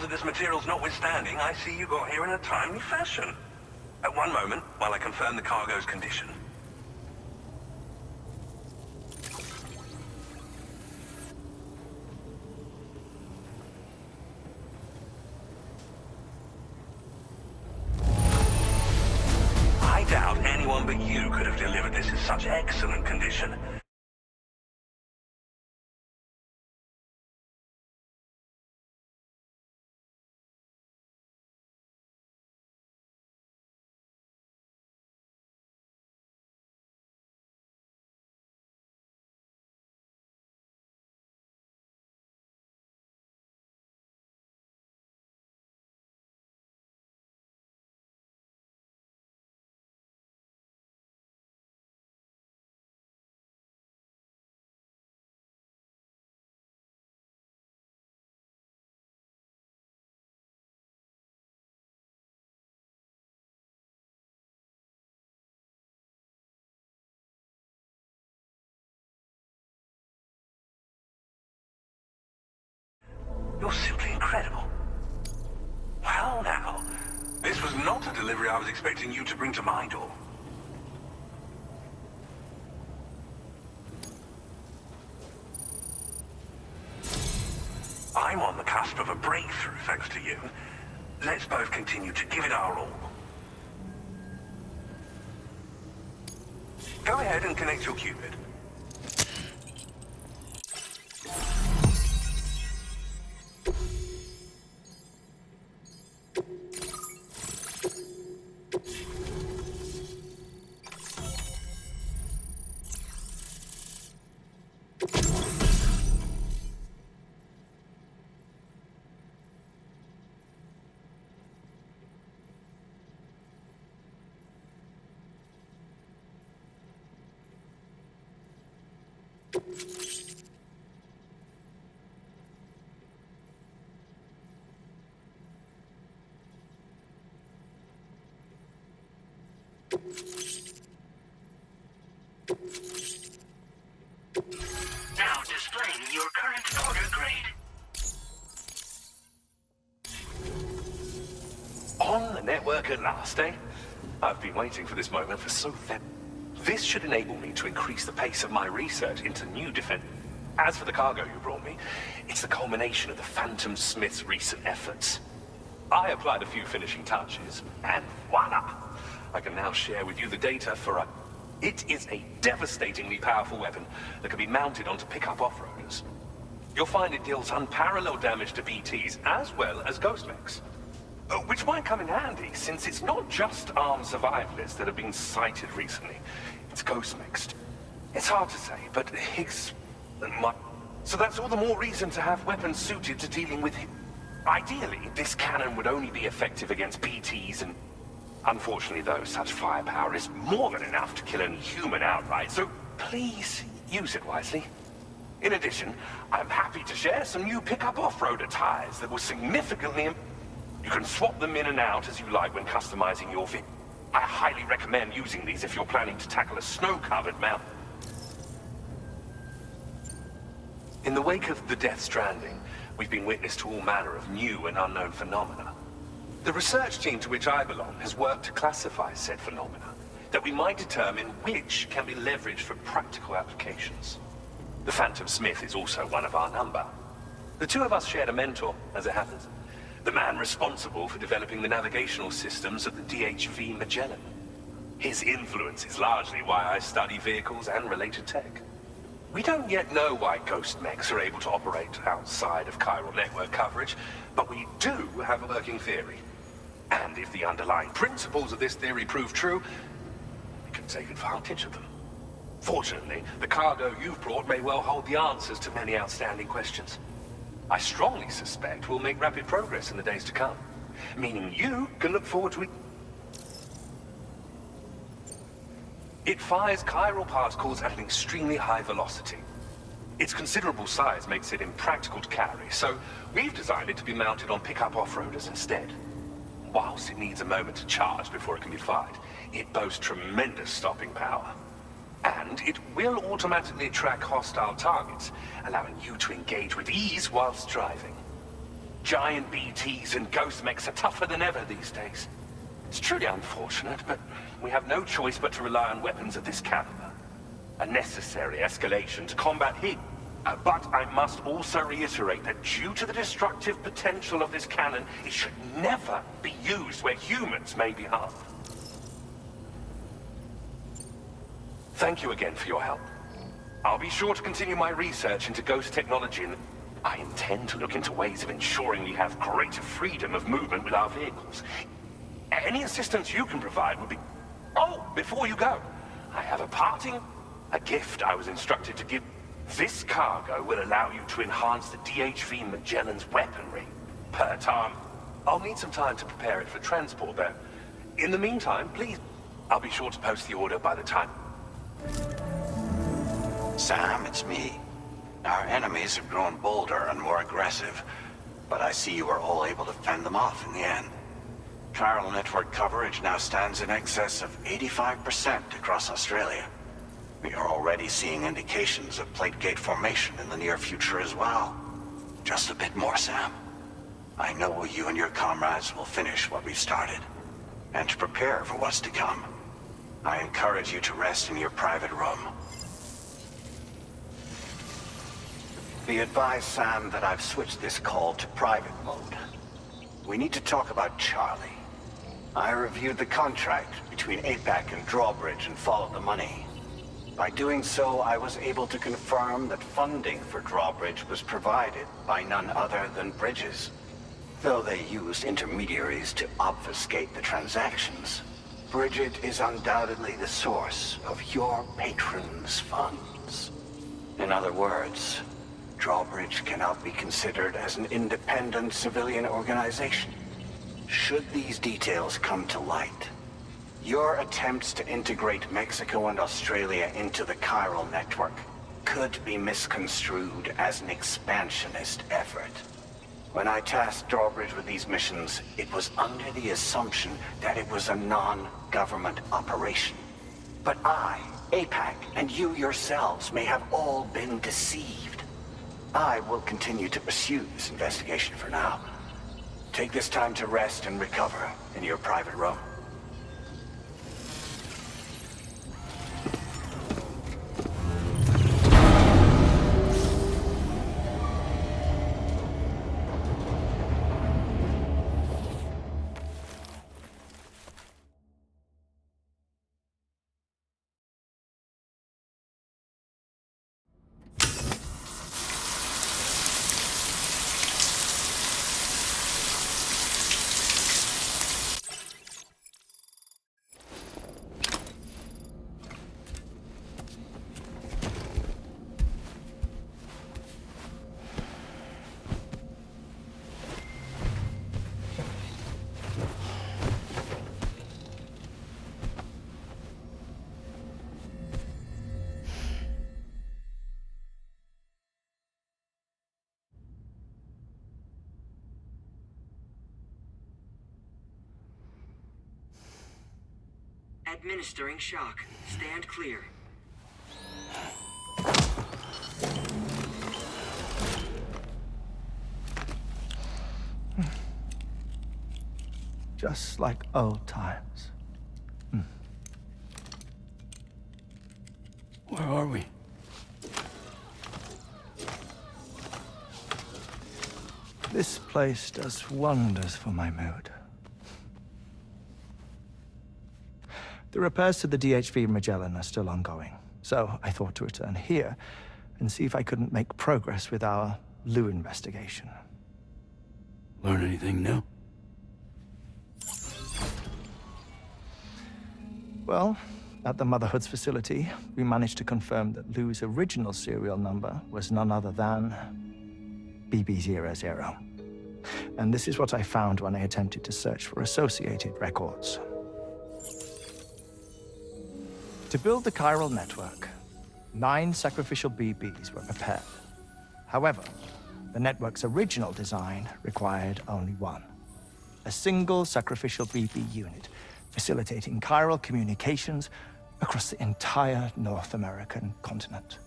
hazardous materials notwithstanding, I see you got here in a timely fashion. At one moment, while I confirm the cargo's condition. I doubt anyone but you could have delivered this in such excellent condition. You're simply incredible. Well now, this was not a delivery I was expecting you to bring to my door. I'm on the cusp of a breakthrough thanks to you. Let's both continue to give it our all. Go ahead and connect your Cupid. Now displaying your current order grade. On the network at last, eh? I've been waiting for this moment for so long. This should enable me to increase the pace of my research into new defense. As for the cargo you brought me, it's the culmination of the Phantom Smith's recent efforts. I applied a few finishing touches, and voila! I can now share with you the data for a... It is a devastatingly powerful weapon that can be mounted onto pickup off-roaders. You'll find it deals unparalleled damage to BTs as well as ghost mechs. Which might come in handy, since it's not just armed survivalists that have been sighted recently. It's ghost mechs. It's hard to say, but Higgs might... So that's all the more reason to have weapons suited to dealing with him. Ideally, this cannon would only be effective against BTs and... Unfortunately, though, such firepower is more than enough to kill any human outright, so please use it wisely. In addition, I'm happy to share some new pickup off-roader tires that will significantly... You can swap them in and out as you like when customizing your vehicle. I highly recommend using these if you're planning to tackle a snow-covered mountain. In the wake of the Death Stranding, we've been witness to all manner of new and unknown phenomena. The research team to which I belong has worked to classify said phenomena, that we might determine which can be leveraged for practical applications. The Phantom Smith is also one of our number. The two of us shared a mentor, as it happens. The man responsible for developing the navigational systems of the DHV Magellan. His influence is largely why I study vehicles and related tech. We don't yet know why ghost mechs are able to operate outside of chiral network coverage, but we do have a working theory. And if the underlying principles of this theory prove true, we can take advantage of them. Fortunately, the cargo you've brought may well hold the answers to many outstanding questions. I strongly suspect we'll make rapid progress in the days to come, meaning you can look forward to it. It fires chiral particles at an extremely high velocity. Its considerable size makes it impractical to carry, so we've designed it to be mounted on pickup off-roaders instead. Whilst it needs a moment to charge before it can be fired, it boasts tremendous stopping power. And it will automatically track hostile targets, allowing you to engage with ease whilst driving. Giant BTs and ghost mechs are tougher than ever these days. It's truly unfortunate, but we have no choice but to rely on weapons of this caliber. A necessary escalation to combat heat. But I must also reiterate that due to the destructive potential of this cannon, it should never be used where humans may be harmed. Thank you again for your help. I'll be sure to continue my research into ghost technology, and I intend to look into ways of ensuring we have greater freedom of movement with our vehicles. Any assistance you can provide would be... Oh, before you go, I have a gift I was instructed to give. This cargo will allow you to enhance the DHV Magellan's weaponry. Per time. I'll need some time to prepare it for transport, though. In the meantime, please, I'll be sure to post the order by the time. Sam, it's me. Our enemies have grown bolder and more aggressive, but I see you were all able to fend them off in the end. Chiral network coverage now stands in excess of 85% across Australia. We are already seeing indications of plate gate formation in the near future as well. Just a bit more, Sam. I know you and your comrades will finish what we've started, and to prepare for what's to come. I encourage you to rest in your private room. Be advised, Sam, that I've switched this call to private mode. We need to talk about Charlie. I reviewed the contract between APAC and Drawbridge and followed the money. By doing so, I was able to confirm that funding for Drawbridge was provided by none other than Bridges. Though they used intermediaries to obfuscate the transactions, Bridget is undoubtedly the source of your patron's funds. In other words, Drawbridge cannot be considered as an independent civilian organization. Should these details come to light, your attempts to integrate Mexico and Australia into the Chiral network could be misconstrued as an expansionist effort. When I tasked Drawbridge with these missions, it was under the assumption that it was a non-government operation. But I, APAC, and you yourselves may have all been deceived. I will continue to pursue this investigation for now. Take this time to rest and recover in your private room. Administering shock. Stand clear. Just like old times. Where are we? This place does wonders for my mood. The repairs to the DHV Magellan are still ongoing, so I thought to return here and see if I couldn't make progress with our Lou investigation. Learn anything new? Well, at the Motherhood's facility, we managed to confirm that Lou's original serial number was none other than BB00. And this is what I found when I attempted to search for associated records. To build the chiral network, 9 sacrificial BBs were prepared. However, the network's original design required only 1. A single sacrificial BB unit, facilitating chiral communications across the entire North American continent.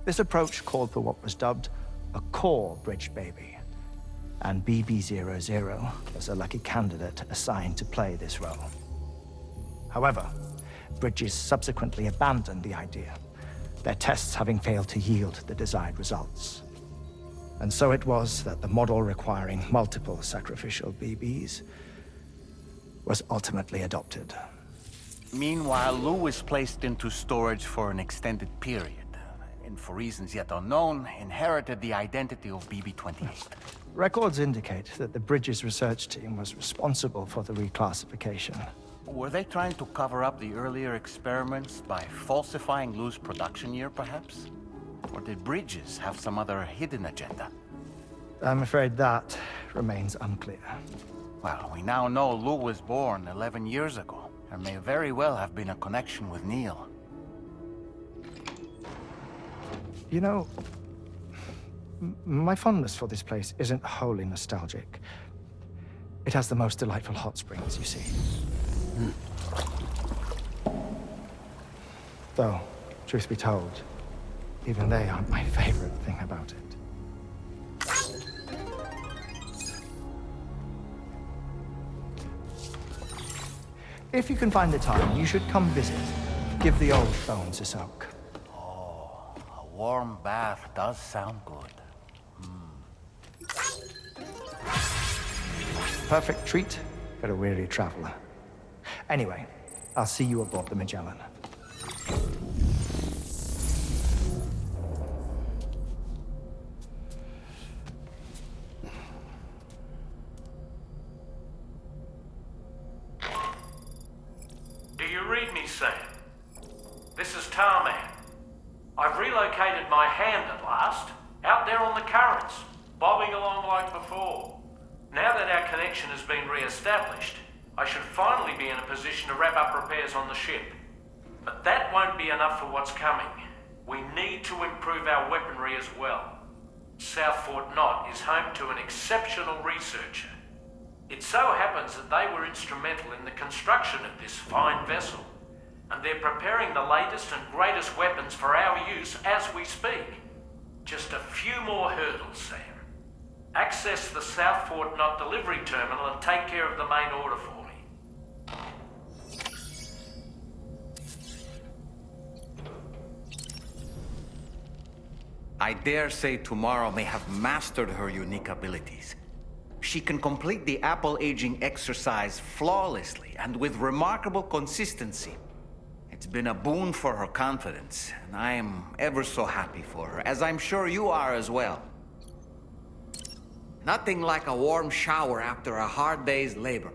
This approach called for what was dubbed a core bridge baby, and BB-00 was a lucky candidate assigned to play this role. However, Bridges subsequently abandoned the idea, their tests having failed to yield the desired results. And so it was that the model requiring multiple sacrificial BBs was ultimately adopted. Meanwhile, Lou was placed into storage for an extended period, and for reasons yet unknown, inherited the identity of BB-28. Records indicate that the Bridges research team was responsible for the reclassification. Were they trying to cover up the earlier experiments by falsifying Lou's production year, perhaps? Or did Bridges have some other hidden agenda? I'm afraid that remains unclear. Well, we now know Lou was born 11 years ago. There may very well have been a connection with Neil. You know, my fondness for this place isn't wholly nostalgic. It has the most delightful hot springs, you see. Though, truth be told, even they aren't my favorite thing about it. If you can find the time, you should come visit. Give the old bones a soak. Oh, a warm bath does sound good. Perfect treat for a weary traveler. Anyway, I'll see you aboard the Magellan. Do you read me, Sam? This is Tarman. I've relocated my hand at last, out there on the currents, bobbing along like before. Now that our connection has been re-established, I should finally be in a position to wrap up repairs on the ship. But that won't be enough for what's coming. We need to improve our weaponry as well. South Fort Knot is home to an exceptional researcher. It so happens that they were instrumental in the construction of this fine vessel, and they're preparing the latest and greatest weapons for our use as we speak. Just a few more hurdles, Sam. Access the South Fort Knot delivery terminal and take care of the main order for me. I dare say Tomorrow may have mastered her unique abilities. She can complete the apple aging exercise flawlessly and with remarkable consistency. It's been a boon for her confidence, and I am ever so happy for her, as I'm sure you are as well. Nothing like a warm shower after a hard day's labor.